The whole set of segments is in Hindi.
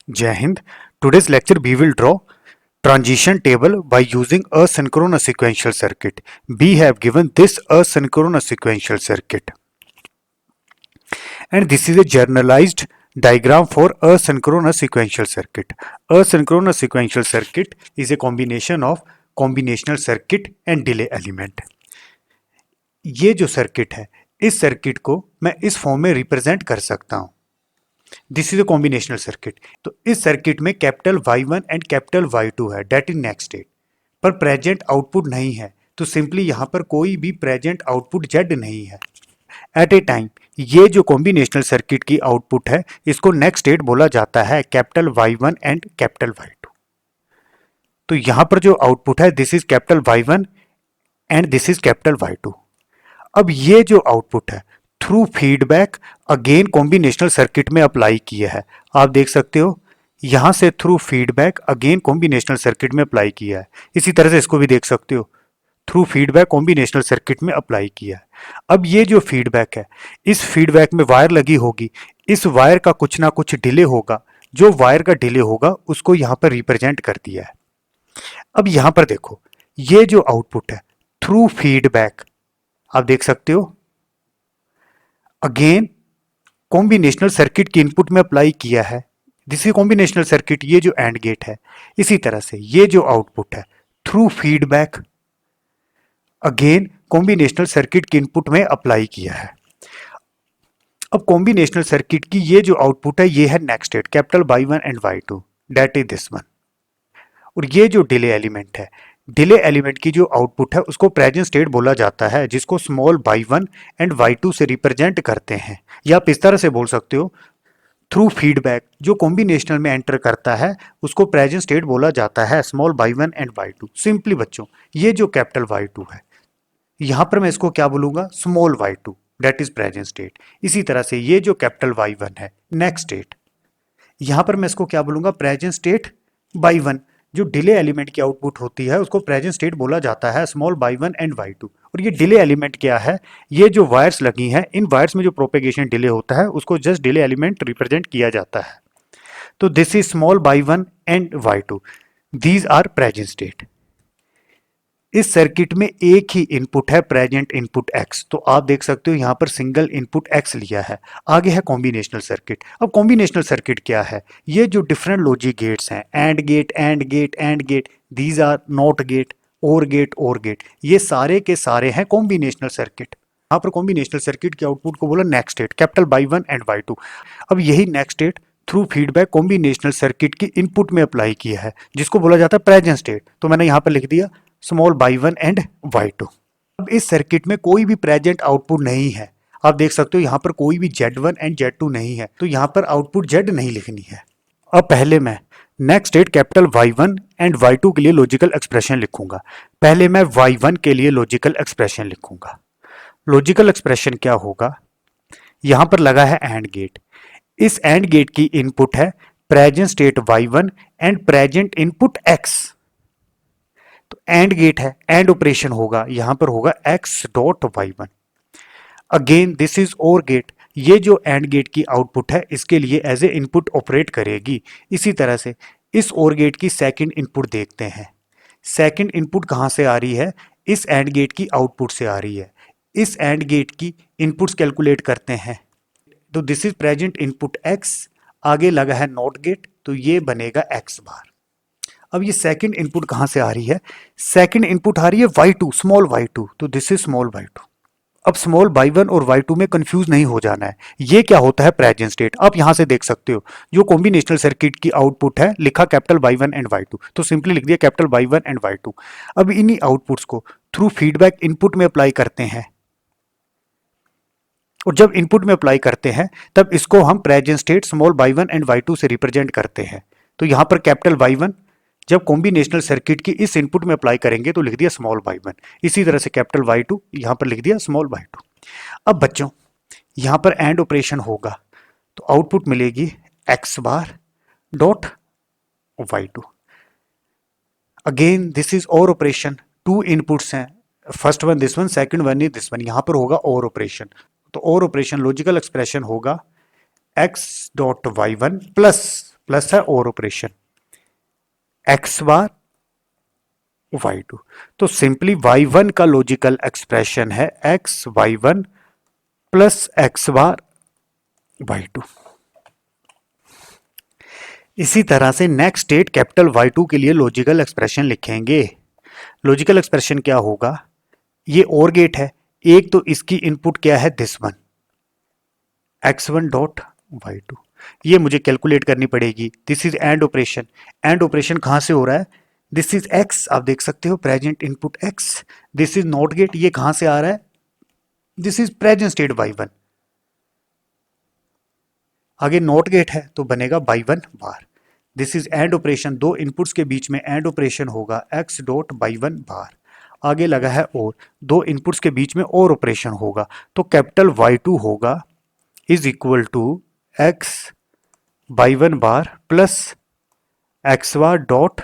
Jai Hind. Today's lecture we will draw transition table by using asynchronous sequential circuit. We have given this asynchronous sequential circuit, and this is a generalized diagram for asynchronous sequential circuit. Asynchronous sequential circuit is a combination of combinational circuit and delay element. ये जो सर्किट है, इस सर्किट को मैं इस फॉर्म में रिप्रेजेंट कर सकता हूं. This is a combinational circuit. तो इस सर्किट में capital Y1 and capital Y2 है, डेट इन नेक्स्ट स्टेट, पर प्रेजेंट आउटपुट नहीं है, तो सिंपली यहां पर कोई भी प्रेजेंट आउटपुट Z नहीं है. एट ए टाइम ये जो कॉम्बिनेशनल सर्किट की आउटपुट है, इसको नेक्स्ट स्टेट बोला जाता है capital Y1 and capital Y2. तो यहां पर जो आउटपुट है, this is capital Y1 and this is capital Y2. अब ये जो आउटपुट है through feedback again combinational circuit में अप्लाई किया है. आप देख सकते हो यहां से through feedback again combinational circuit में अप्लाई किया है. इसी तरह से इसको भी देख सकते हो, थ्रू फीडबैक कॉम्बिनेशनल सर्किट में अप्लाई किया है. अब ये जो फीडबैक है, इस फीडबैक में वायर लगी होगी, इस वायर का कुछ ना कुछ डिले होगा. जो वायर का डिले होगा उसको यहां पर रिप्रेजेंट कर दिया है. अब यहां पर देखो, ये जो आउटपुट है थ्रू फीडबैक, आप देख सकते हो अगेन कॉम्बिनेशनल सर्किट की इनपुट में अप्लाई किया है. दिस इज कॉम्बिनेशनल सर्किट, ये जो एंड गेट है. इसी तरह से ये जो आउटपुट है through feedback again combinational circuit की इनपुट में अप्लाई किया है. अब कॉम्बिनेशनल सर्किट की ये जो आउटपुट है, ये है next state capital Y1 and Y2, that is this one. और ये जो डिले एलिमेंट है, डिले एलिमेंट की जो आउटपुट है उसको प्रेजेंट स्टेट बोला जाता है, जिसको स्मॉल Y1 एंड Y2 से रिप्रेजेंट करते हैं. या आप इस तरह से बोल सकते हो, थ्रू फीडबैक जो कॉम्बिनेशनल में एंटर करता है उसको प्रेजेंट स्टेट बोला जाता है small Y1 and Y2. Simply बच्चों, ये जो कैपिटल Y2 है, यहां पर मैं इसको क्या बोलूंगा, small Y2, that is present state. इसी तरह से ये जो कैपिटल Y1 है नेक्स्ट स्टेट, यहां पर मैं इसको क्या बोलूंगा, प्रेजेंट स्टेट Y1. जो डिले एलिमेंट की आउटपुट होती है उसको प्रेजेंट स्टेट बोला जाता है स्मॉल Y1 एंड Y2. और ये डिले एलिमेंट क्या है, ये जो वायर्स लगी हैं, इन वायर्स में जो प्रोपेगेशन डिले होता है उसको जस्ट डिले एलिमेंट रिप्रेजेंट किया जाता है. तो this is small Y1 and Y2, these are present state. इस सर्किट में एक ही इनपुट है, प्रेजेंट इनपुट X. तो आप देख सकते हो यहां पर सिंगल इनपुट X लिया है. आगे है कॉम्बिनेशनल सर्किट. अब कॉम्बिनेशनल सर्किट क्या है, ये जो डिफरेंट लॉजिक गेट्स हैं, and gate and gate and gate, these are not gate, or gate or gate, ये सारे के सारे हैं कॉम्बिनेशनल सर्किट. यहाँ पर कॉम्बिनेशनल सर्किट की आउटपुट को बोला next state capital Y1 and Y2. अब यही next state through feedback combinational circuit की इनपुट में अप्लाई किया है, जिसको बोला जाता है प्रेजेंट स्टेट. तो मैंने यहां पर लिख दिया स्मॉल Y1 एंड Y2. अब इस सर्किट में कोई भी प्रेजेंट आउटपुट नहीं है. आप देख सकते हो यहां पर कोई भी Z1 एंड Z2 नहीं है, तो यहां पर आउटपुट Z नहीं लिखनी है. अब पहले मैं next state capital Y1 and Y2 के लिए लॉजिकल एक्सप्रेशन लिखूंगा. पहले मैं Y1 के लिए लॉजिकल एक्सप्रेशन लिखूंगा. लॉजिकल एक्सप्रेशन क्या होगा, यहां पर लगा है एंड गेट. इस एंड गेट की इनपुट है present state Y1 and present input X. तो एंड गेट है, एंड ऑपरेशन होगा, यहां पर होगा X dot Y1. Again this is और गेट. ये जो एंड गेट की आउटपुट है इसके लिए एज ए इनपुट ऑपरेट करेगी. इसी तरह से इस और गेट की सेकंड इनपुट देखते हैं. सेकंड इनपुट कहां से आ रही है, इस एंड गेट की आउटपुट से आ रही है. इस एंड गेट की इनपुट्स कैलकुलेट करते हैं. तो this is present input X, आगे लगा है नॉट गेट, तो ये बनेगा X बार. अब ये सेकंड इनपुट कहां से आ रही है, सेकंड इनपुट आ रही है Y2, स्मॉल Y2, तो दिस इज स्मॉल Y2. अब स्मॉल Y1 और Y2 में कंफ्यूज नहीं हो जाना है, ये क्या होता है प्रेजेंट स्टेट. आप यहां से देख सकते हो जो कॉम्बिनेशनल सर्किट की आउटपुट है लिखा कैपिटल Y1 एंड Y2, तो सिंपली लिख दिया कैपिटल Y1 एंड Y2. अब इन्हीं आउटपुट्स को थ्रू फीडबैक इनपुट में अप्लाई करते हैं, और जब इनपुट में अप्लाई करते हैं तब इसको हम present state small Y1 and Y2 से रिप्रेजेंट करते हैं. तो यहां पर कैपिटल Y1 जब कॉम्बिनेशनल सर्किट की इस इनपुट में अप्लाई करेंगे तो लिख दिया स्मॉल Y1. इसी तरह से कैपिटल Y2 यहां पर लिख दिया स्मॉल Y2. अब बच्चों यहां पर एंड ऑपरेशन होगा, तो आउटपुट मिलेगी X bar dot Y2. Again this is और ऑपरेशन, टू इनपुट्स हैं, first one this one, second one is this one. यहां पर होगा और ऑपरेशन. तो और ऑपरेशन लॉजिकल एक्सप्रेशन होगा X dot Y1 plus plus है और ऑपरेशन एक्स बार y2। तो सिंपली y1 का लॉजिकल एक्सप्रेशन है एक्स y1 प्लस एक्स बार y2। इसी तरह से नेक्स्ट स्टेट कैपिटल y2 के लिए लॉजिकल एक्सप्रेशन लिखेंगे। लॉजिकल एक्सप्रेशन क्या होगा, ये और गेट है, एक तो इसकी इनपुट क्या है this one x1 dot y2, ये मुझे कैलकुलेट करनी पड़ेगी। This is and operation, and operation कहां से हो रहा है, दिस इज x, आप देख सकते हो present input x। This is not gate, ये कहां से आ रहा है, this is present state y1। आगे नॉट गेट है तो बनेगा y1 bar. This is and operation, दो इनपुट्स के बीच में एंड ऑपरेशन होगा x डॉट y1 बार। आगे लगा है और, दो इनपुट्स के बीच में और ऑपरेशन होगा, तो कैपिटल y2 होगा is equal to x y1 bar plus x bar dot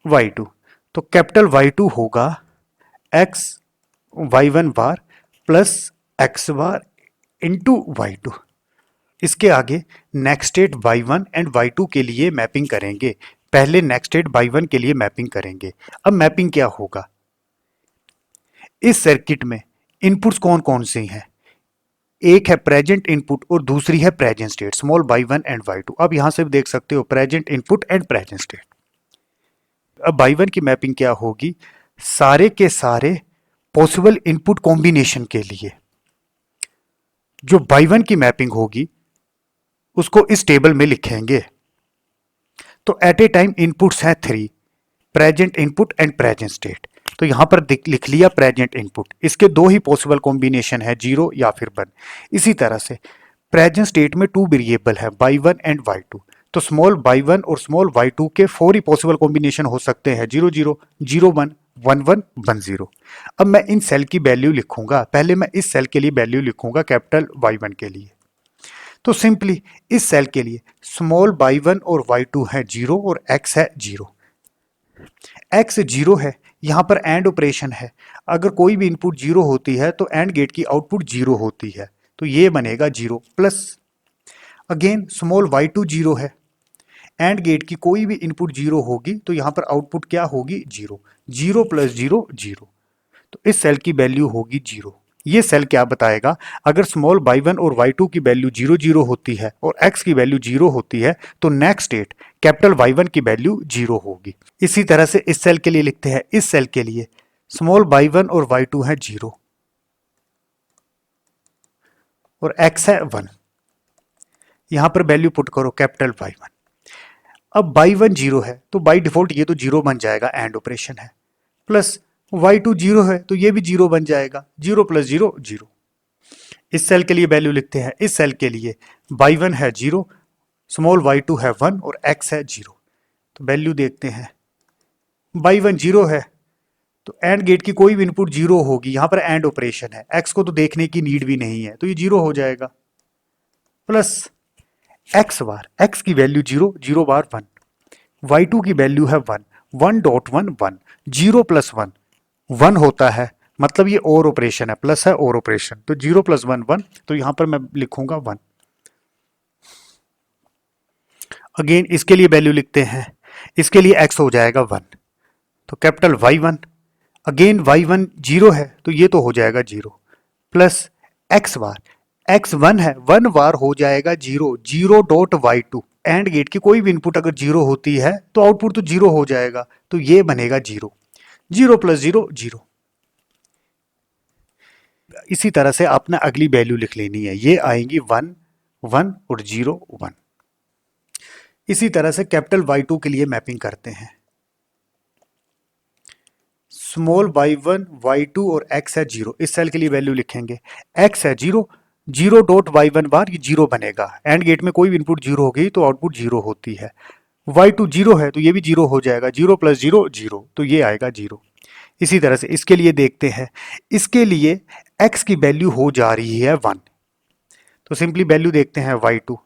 y2। तो कैपिटल y2 होगा x y1 bar plus x bar into y2। इसके आगे next state y1 and y2 के लिए मैपिंग करेंगे। पहले नेक्स्ट स्टेट y1 के लिए मैपिंग करेंगे। अब मैपिंग क्या होगा, इस सर्किट में इनपुट्स कौन कौन से हैं, एक है प्रेजेंट इनपुट और दूसरी है present state, small y1 and y2। अब यहां से देख सकते हो present input and present state. अब y1 की मैपिंग क्या होगी, सारे के सारे पॉसिबल इनपुट कॉम्बिनेशन के लिए जो y1 की मैपिंग होगी उसको इस टेबल में लिखेंगे। तो एट ए टाइम इनपुट्स हैं 3, present input and present state. तो यहां पर लिख लिया प्रेजेंट इनपुट, इसके दो ही पॉसिबल कॉम्बिनेशन है, 0 या फिर 1। इसी तरह से प्रेजेंट स्टेट में 2 वेरिएबल है y1 एंड y2, तो स्मॉल y1 और स्मॉल y2 के 4 ही पॉसिबल कॉम्बिनेशन हो सकते हैं, 0 0 0 1 1 1 1 0। अब मैं इन सेल की वैल्यू लिखूंगा, पहले मैं इस सेल के लिए वैल्यू लिखूंगा कैपिटल y1 के लिए। तो सिंपली इस सेल के लिए स्मॉल y1 और y2 है 0 और x है 0। x 0 है, यहां पर एंड ऑपरेशन है, अगर कोई भी इनपुट 0 होती है तो एंड गेट की आउटपुट 0 होती है, तो ये बनेगा 0 प्लस अगेन स्मॉल y2 0 है, एंड गेट की कोई भी इनपुट 0 होगी तो यहां पर आउटपुट क्या होगी 0, 0 प्लस 0 0। तो इस सेल की वैल्यू होगी 0। ये सेल क्या बताएगा, अगर स्मॉल y1 और y2 की वैल्यू 0 0 होती है और x की वैल्यू 0 होती है तो नेक्स्ट स्टेट कैपिटल y1 की वैल्यू 0 होगी। इसी तरह से इस सेल के लिए लिखते हैं, इस सेल के लिए स्मॉल y1 और y2 है 0 और x है 1, यहां पर वैल्यू पुट करो कैपिटल y1। अब y1 0 है तो बाय डिफॉल्ट ये तो 0 बन जाएगा, एंड ऑपरेशन है, प्लस y2 0 है तो ये भी 0 बन जाएगा, 0 प्लस 0 0। इस सेल के लिए वैल्यू लिखते हैं, इस सेल के लिए y1 है 0, स्मॉल y2 है 1 और x है 0। तो वैल्यू देखते हैं, y1 0 है तो एंड गेट की कोई भी इनपुट 0 होगी, यहां पर एंड ऑपरेशन है, x को तो देखने की नीड भी नहीं है तो ये 0 हो जाएगा, प्लस x बार, x की वैल्यू 0 0 बार 1, y2 की वैल्यू है 1 1 डॉट 1 1, 0 प्लस 1 1 होता है, मतलब ये और ऑपरेशन है, प्लस है और ऑपरेशन, तो 0 प्लस 1 1, तो यहां पर मैं लिखूंगा 1। अगेन इसके लिए वैल्यू लिखते हैं, इसके लिए x हो जाएगा 1, तो कैपिटल y1, अगेन y1 0 है तो ये तो हो जाएगा 0, प्लस x बार, x 1 है, 1 बार हो जाएगा 0 0 डॉट y2, एंड गेट की कोई भी इनपुट अगर 0 होती है तो आउटपुट तो 0 हो जाएगा, तो ये बनेगा 0, 0 प्लस 0 0। इसी तरह से आपने अगली वैल्यू लिख लेनी है, ये आएंगी 1 1 और 0 1। इसी तरह से कैपिटल y2 के लिए मैपिंग करते हैं, स्मॉल y1 y2 और x है 0, इस सेल के लिए वैल्यू लिखेंगे, x है 0 0 डॉट y1 बार, ये 0 बनेगा, एंड गेट में कोई भी इनपुट 0 हो गई तो आउटपुट 0 होती है, y2 0 है तो ये भी 0 हो जाएगा, 0 प्लस 0 0, तो ये आएगा 0। इसी तरह से इसके लिए देखते हैं, इसके लिए x की वैल्यू हो जा रही है 1, तो सिंपली वैल्यू देखते हैं y2,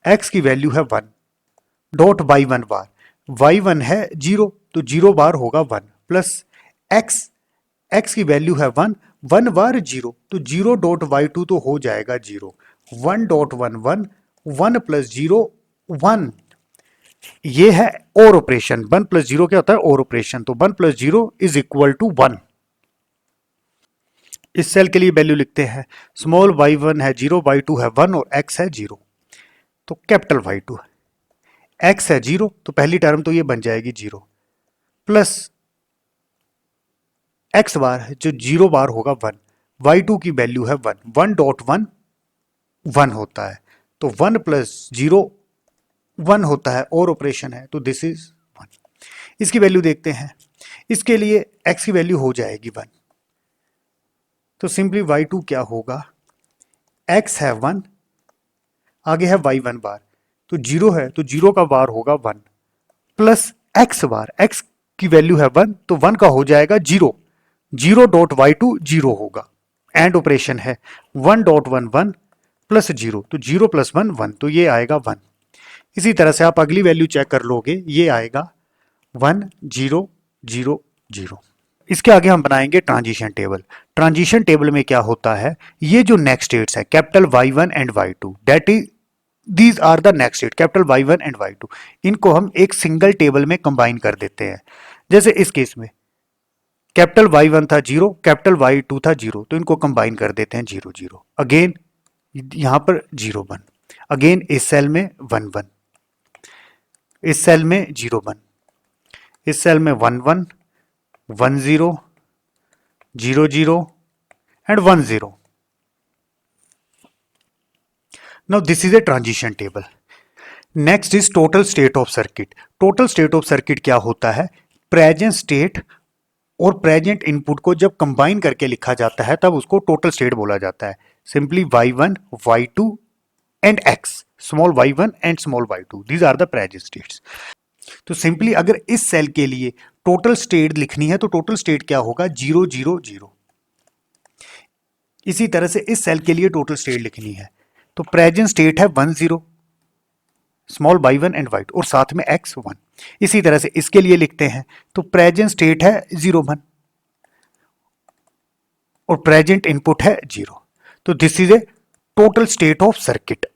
x की वैल्यू है 1 डॉट y1 बार, y1 है 0 तो 0 बार होगा 1, प्लस x की वैल्यू है 1 1 बार 0 तो 0 डॉट y2 तो हो जाएगा 0, 1 डॉट 1 1 1 प्लस 0 1, ये है और ऑपरेशन, 1 प्लस 0 क्या होता है, और ऑपरेशन, तो 1 प्लस 0 इज इक्वल टू 1। इस सेल के लिए वैल्यू लिखते हैं, स्मॉल y1 है 0, y2 है 1 और x है 0, तो कैपिटल Y2 है, x है 0 तो पहली टर्म तो ये बन जाएगी 0, प्लस x बार है जो 0 बार होगा 1, y2 की वैल्यू है 1, 1 डॉट 1 1 होता है, तो 1 प्लस 0 1 होता है और ऑपरेशन है, तो दिस इज 1। इसकी वैल्यू देखते हैं, इसके लिए x की वैल्यू हो जाएगी 1, तो सिंपली y2 क्या होगा, x है 1, आगे है y1 बार, तो 0 है तो 0 का बार होगा 1, प्लस x बार, x की वैल्यू है 1 तो 1 का हो जाएगा 0, 0 डॉट y2 0 होगा, एंड ऑपरेशन है 1 डॉट 1 1 प्लस 0, तो 0 प्लस 1 1, तो ये आएगा 1। इसी तरह से आप अगली वैल्यू चेक कर लोगे, ये आएगा 1 0 0 0। इसके आगे हम बनाएंगे ट्रांजिशन टेबल। ट्रांजिशन टेबल में क्या होता है, ये जो नेक्स्ट स्टेट्स है capital y1 and y2, that is these are the next state capital y1 and y2, इनको हम एक सिंगल टेबल में कंबाइन कर देते हैं। जैसे इस केस में कैपिटल y1 था 0, कैपिटल y2 था 0, तो इनको कंबाइन कर देते हैं 0 0, अगेन यहां पर 0 1, अगेन इस सेल में 1 1, इस सेल में 0 1, इस सेल में 1 1 1 0 0 0 and 1 0. Now this is a transition table. Next is total state of circuit. Total state of circuit क्या होता है, प्रेजेंट स्टेट और प्रेजेंट इनपुट को जब कंबाइन करके लिखा जाता है तब उसको टोटल स्टेट बोला जाता है। Simply y1 y2 and x, small y1 and small y2, these are the present states. तो सिंपली अगर इस सेल के लिए टोटल स्टेट लिखनी है तो टोटल स्टेट क्या होगा, 0 0 0। इसी तरह से इस सेल के लिए टोटल स्टेट लिखनी है तो प्रेजेंट स्टेट है 1 0, स्मॉल y1 एंड y2 और साथ में x 1। इसी तरह से इसके लिए लिखते हैं तो प्रेजेंट स्टेट है 0 1 और प्रेजेंट इनपुट है 0, तो this is a total state of circuit.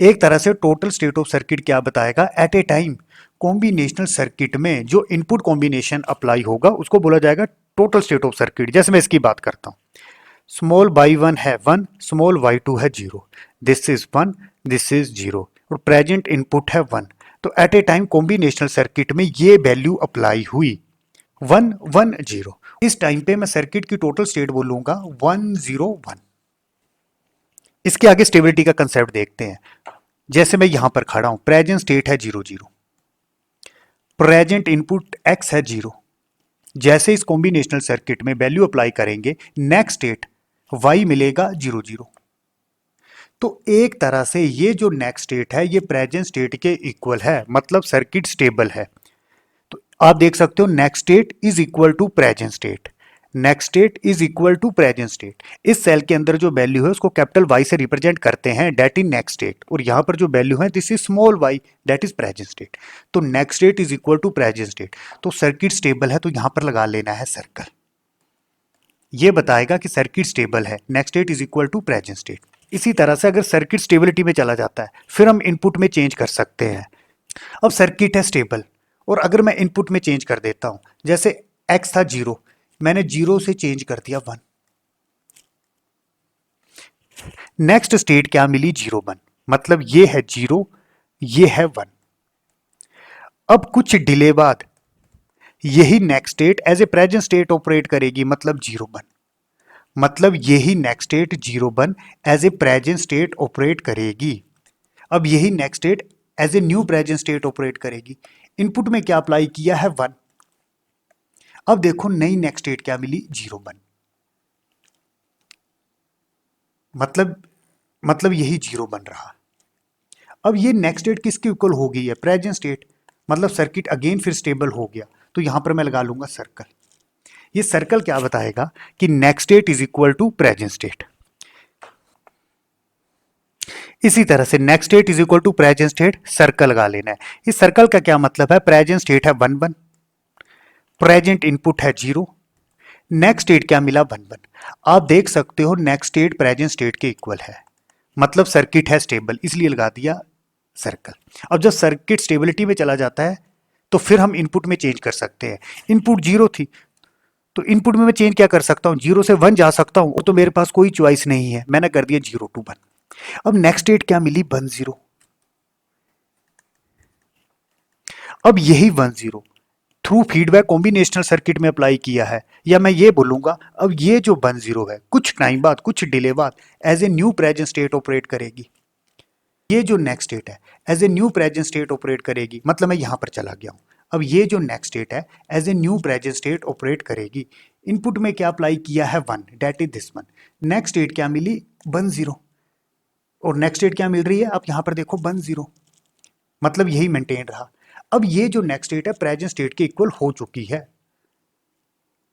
एक तरह से टोटल स्टेट ऑफ सर्किट क्या बताएगा, at a time combinational circuit में जो इनपुट कॉम्बिनेशन अप्लाई होगा उसको बोला जाएगा टोटल स्टेट ऑफ सर्किट। जैसे मैं इसकी बात करता हूं, स्मॉल y1 है 1, स्मॉल y2 है 0, दिस इज 1, दिस इज 0 और प्रेजेंट इनपुट है 1, तो at a time combinational circuit में ये वैल्यू अप्लाई हुई 1 1 0। इस टाइम पे मैं सर्किट की टोटल स्टेट बोलूंगा 1 0 1। इसके आगे स्टेबिलिटी का कंसेप्ट देखते हैं। जैसे मैं यहां पर खड़ा हूं, प्रेजेंट स्टेट है 0 0, प्रेजेंट इनपुट x है 0, जैसे इस कॉम्बिनेशनल सर्किट में वैल्यू अप्लाई करेंगे नेक्स्ट स्टेट y मिलेगा 0 0। तो एक तरह से ये जो नेक्स्ट स्टेट है ये प्रेजेंट स्टेट के इक्वल है, मतलब सर्किट स्टेबल है। तो आप देख सकते हो next state is equal to present state, next state is equal to present state. इस सेल के अंदर जो वैल्यू है उसको कैपिटल Y से रिप्रेजेंट करते हैं, डेट इज नेक्स्ट स्टेट, और यहां पर जो वैल्यू है this is small y, that is present state. तो next state is equal to present state, तो सर्किट स्टेबल है, तो यहां पर लगा लेना है सर्कल। ये बताएगा कि सर्किट स्टेबल है, next state is equal to present state. इसी तरह से अगर सर्किट स्टेबिलिटी में चला जाता है फिर हम इनपुट में चेंज कर सकते हैं। अब सर्किट है स्टेबल और अगर मैं इनपुट में चेंज कर देता हूं, जैसे x था 0, मैंने 0 से चेंज कर दिया 1, नेक्स्ट स्टेट क्या मिली 0 1, मतलब ये है 0, ये है 1। अब कुछ डिले बाद यही next state as a present state operate करेगी, मतलब 0 1, मतलब यही next state 0 1 as a present state operate करेगी। अब यही next state as a new present state operate करेगी। इनपुट में क्या अप्लाई किया है 1, अब देखो नई नेक्स्ट स्टेट क्या मिली 0 1, मतलब यही 0 बन रहा। अब ये नेक्स्ट स्टेट किसकी इक्वल हो गई है, प्रेजेंट स्टेट, मतलब सर्किट अगेन फिर स्टेबल हो गया। तो यहां पर मैं लगा लूंगा सर्कल। ये सर्कल क्या बताएगा कि next state is equal to present state. इसी तरह से next state is equal to present state, circle लगा लेना है। इस सर्कल का क्या मतलब है, प्रेजेंट स्टेट है 1 1, प्रेजेंट इनपुट है 0, नेक्स्ट स्टेट क्या मिला 1 1। आप देख सकते हो नेक्स्ट स्टेट प्रेजेंट स्टेट के इक्वल है, मतलब सर्किट है स्टेबल, इसलिए लगा दिया सर्कल। अब जब सर्किट स्टेबिलिटी में चला जाता है तो फिर हम इनपुट में चेंज कर सकते हैं। इनपुट 0 थी तो इनपुट में मैं चेंज क्या कर सकता हूं, 0 से 1 जा सकता हूं, तो मेरे पास कोई चॉइस नहीं है, मैंने कर दिया 0 to 1। अब नेक्स्ट स्टेट क्या मिली, 1 0। अब यही 1 0 थ्रू फीडबैक कॉम्बिनेशनल सर्किट में अप्लाई किया है, या मैं ये बोलूंगा अब ये जो 1 0 है कुछ टाइम बाद, कुछ डिले बाद as a new present state operate करेगी। ये जो नेक्स्ट स्टेट है as a new present state operate करेगी, मतलब मैं यहां पर चला गया हूं। अब ये जो नेक्स्ट स्टेट है as a new present state operate करेगी। इनपुट में क्या अप्लाई किया है, 1, that is this one. Next state क्या मिली, 1 0। और नेक्स्ट स्टेट क्या मिल रही है, आप यहां पर देखो 1 0, मतलब यही मेंटेन रहा। अब ये जो नेक्स्ट स्टेट है प्रेजेंट स्टेट के इक्वल हो चुकी है,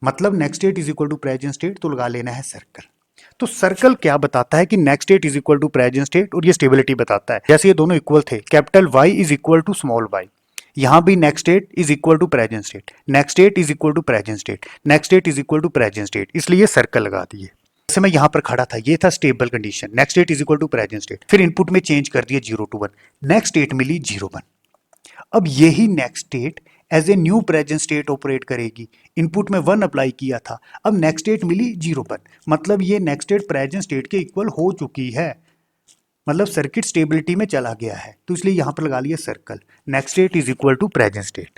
मतलब next state is equal to present state, तो लगा लेना है सर्कल। तो सर्कल क्या बताता है कि next state is equal to present state, और ये स्टेबिलिटी बताता है। जैसे ये दोनों इक्वल थे, capital Y is equal to small Y, यहां भी next state is equal to present state, next state is equal to present state, next state is equal to present state, इसलिए सर्कल लगा दिए। जैसे मैं यहां पर खड़ा था, ये था stable condition, next state is equal to present state, फिर इनपुट में चेंज कर दिया 0 to 1, नेक्स्ट स्टेट मिली 0 1। अब यही next state as a new present state operate करेगी। इनपुट में 1 अप्लाई किया था, अब नेक्स्ट स्टेट मिली 0 1, मतलब ये नेक्स्ट स्टेट प्रेजेंट स्टेट के इक्वल हो चुकी है, मतलब सर्किट स्टेबिलिटी में चला गया है, तो इसलिए यहां पर लगा लिया circle, next state is equal to present state.